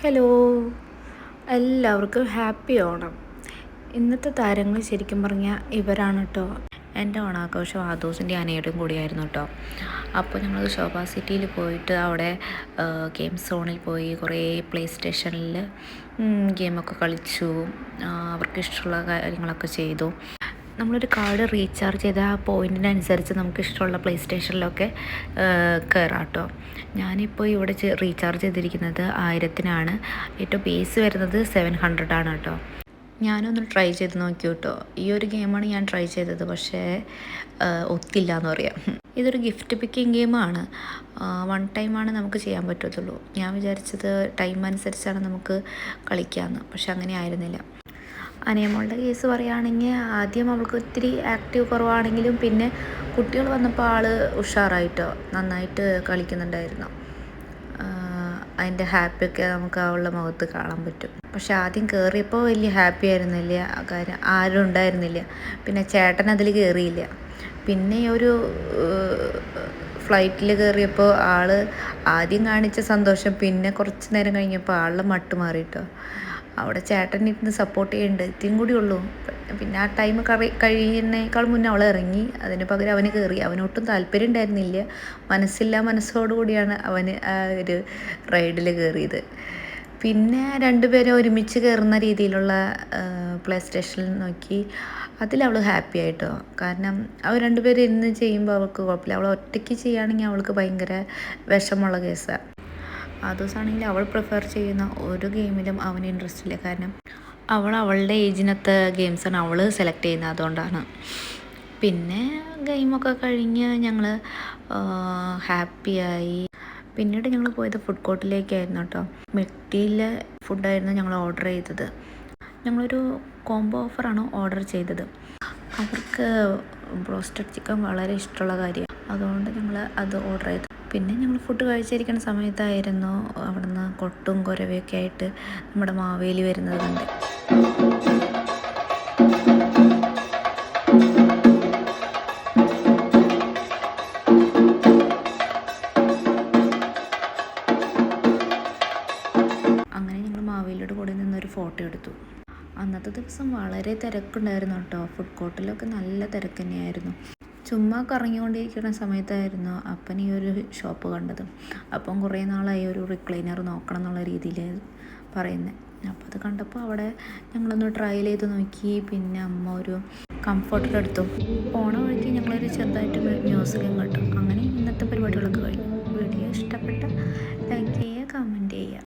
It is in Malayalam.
ഹലോ, എല്ലാവർക്കും ഹാപ്പി ഓണം. ഇന്നത്തെ താരങ്ങൾ ശരിക്കും പറഞ്ഞാൽ ഇവരാണ് കേട്ടോ. എൻ്റെ ഓണാഘോഷം ആദോസിൻ്റെ അനയുടെയും കൂടിയായിരുന്നു കേട്ടോ. അപ്പോൾ ഞങ്ങൾ ശോഭ സിറ്റിയിൽ പോയിട്ട് അവിടെ ഗെയിം സോണിൽ പോയി കുറേ പ്ലേ സ്റ്റേഷനിൽ ഗെയിമൊക്കെ കളിച്ചു. അവർക്ക് ഇഷ്ടമുള്ള കാര്യങ്ങളൊക്കെ ചെയ്തു. നമ്മളൊരു കാർഡ് റീചാർജ് ചെയ്ത ആ പോയിൻറ്റിനനുസരിച്ച് നമുക്ക് ഇഷ്ടമുള്ള പ്ലേ സ്റ്റേഷനിലൊക്കെ കയറാം കേട്ടോ. ഞാനിപ്പോൾ ഇവിടെ റീചാർജ് ചെയ്തിരിക്കുന്നത് 1000-നാണ്. ഏറ്റവും ബേസ് വരുന്നത് 700 ആണ് കേട്ടോ. ഞാനൊന്ന് ട്രൈ ചെയ്ത് നോക്കി കേട്ടോ. ഈ ഒരു ഗെയിമാണ് ഞാൻ ട്രൈ ചെയ്തത്, പക്ഷേ ഒത്തില്ല എന്ന് പറയാം. ഇതൊരു ഗിഫ്റ്റ് പിക്കിങ് ഗെയിമാണ്. 1 ടൈമാണ് നമുക്ക് ചെയ്യാൻ പറ്റത്തുള്ളൂ. ഞാൻ വിചാരിച്ചത് ടൈം അനുസരിച്ചാണ് നമുക്ക് കളിക്കാമെന്ന്, പക്ഷെ അങ്ങനെ ആയിരുന്നില്ല. അനിയമോളുടെ കേസ് പറയുകയാണെങ്കിൽ ആദ്യം അവൾക്ക് ഒത്തിരി ആക്റ്റീവ് കുറവാണെങ്കിലും പിന്നെ കുട്ടികൾ വന്നപ്പോൾ ആൾ ഉഷാറായിട്ടോ, നന്നായിട്ട് കളിക്കുന്നുണ്ടായിരുന്നു. അതിൻ്റെ ഹാപ്പിയൊക്കെ നമുക്ക് അവളുടെ മുഖത്ത് കാണാൻ പറ്റും. പക്ഷെ ആദ്യം കയറിയപ്പോൾ വലിയ ഹാപ്പി ആയിരുന്നില്ല, കാര്യം ആരും ഉണ്ടായിരുന്നില്ല. പിന്നെ ചേട്ടൻ അതിൽ കയറിയില്ല. പിന്നെ ഒരു ഫ്ലൈറ്റിൽ കയറിയപ്പോൾ ആൾ ആദ്യം കാണിച്ച സന്തോഷം പിന്നെ കുറച്ച് നേരം കഴിഞ്ഞപ്പോൾ ആളുടെ മട്ട് മാറിയിട്ടോ. അവിടെ ചേട്ടൻ ഇരുന്ന് സപ്പോർട്ട് ചെയ്യുന്നുണ്ട്, ഇത്തിരി കൂടി ഉള്ളൂ. പിന്നെ ആ ടൈം കഴിയുന്നേക്കാൾ മുന്നേ അവൾ ഇറങ്ങി. അതിന് പകരം അവന് കയറി. അവനൊട്ടും താല്പര്യം ഉണ്ടായിരുന്നില്ല. മനസ്സോടുകൂടിയാണ് അവന് ആ ഒരു റൈഡിൽ കയറിയത്. പിന്നെ രണ്ടുപേരും ഒരുമിച്ച് കയറുന്ന രീതിയിലുള്ള പ്ലേ സ്റ്റേഷനിൽ നോക്കി അതിലവൾ ഹാപ്പി ആയിട്ടോ. കാരണം അവർ രണ്ടുപേരും ഇരുന്ന് ചെയ്യുമ്പോൾ അവൾക്ക് കുഴപ്പമില്ല. അവൾ ഒറ്റയ്ക്ക് ചെയ്യുകയാണെങ്കിൽ അവൾക്ക് ഭയങ്കര വിഷമമുള്ള കേസാണ്. ആ ദിവസമാണെങ്കിൽ അവൾ പ്രിഫർ ചെയ്യുന്ന ഒരു ഗെയിമിലും അവന് ഇൻട്രസ്റ്റ് ഇല്ല. കാരണം അവളുടെ ഏജിനകത്ത് ഗെയിംസാണ് അവൾ സെലക്ട് ചെയ്യുന്നത്, അതുകൊണ്ടാണ്. പിന്നെ ഗെയിമൊക്കെ കഴിഞ്ഞ് ഞങ്ങൾ ഹാപ്പിയായി. പിന്നീട് ഞങ്ങൾ പോയത് ഫുഡ് കോർട്ടിലേക്കായിരുന്നു കേട്ടോ. മെക്ഡിയിലെ ഫുഡായിരുന്നു ഞങ്ങൾ ഓർഡർ ചെയ്തത്. ഞങ്ങളൊരു കോംബോ ഓഫറാണ് ഓർഡർ ചെയ്തത്. അവർക്ക് ബ്രോസ്റ്റഡ് ചിക്കൻ വളരെ ഇഷ്ടമുള്ള കാര്യമാണ്, അതുകൊണ്ട് ഞങ്ങൾ അത് ഓർഡർ ചെയ്തു. പിന്നെ ഞങ്ങൾ ഫുഡ് കഴിച്ചിരിക്കുന്ന സമയത്തായിരുന്നു അവിടുന്ന് കൊട്ടും കുരവയൊക്കെ ആയിട്ട് നമ്മുടെ മാവേലി വരുന്നത് കണ്ട്. അങ്ങനെ ഞങ്ങൾ മാവേലിയുടെ കൂടെ നിന്നൊരു ഫോട്ടോ എടുത്തു. അന്നത്തെ ദിവസം വളരെ തിരക്കുണ്ടായിരുന്നു കേട്ടോ. ഫുഡ് കോർട്ടിലൊക്കെ നല്ല തിരക്ക് തന്നെയായിരുന്നു. ചുമ്മാ കറങ്ങിക്കൊണ്ടിരിക്കുന്ന സമയത്തായിരുന്നു അപ്പൻ ഈ ഒരു ഷോപ്പ് കണ്ടത്. അപ്പം കുറേ നാളായി ഒരു റിക്ലൈനർ നോക്കണം എന്നുള്ള രീതിയിൽ പറയുന്നത്. അപ്പോൾ അത് കണ്ടപ്പോൾ അവിടെ ഞങ്ങളൊന്ന് ട്രയൽ ചെയ്ത് നോക്കി. പിന്നെ അമ്മ ഒരു കംഫർട്ടർ എടുത്തു. പോണ വഴിക്ക് ഞങ്ങളൊരു ചെറുതായിട്ട് മ്യൂസിക്കും കേട്ടു. അങ്ങനെ ഇന്നത്തെ പരിപാടികളൊക്കെ കഴിഞ്ഞു. വീഡിയോ ഇഷ്ടപ്പെട്ട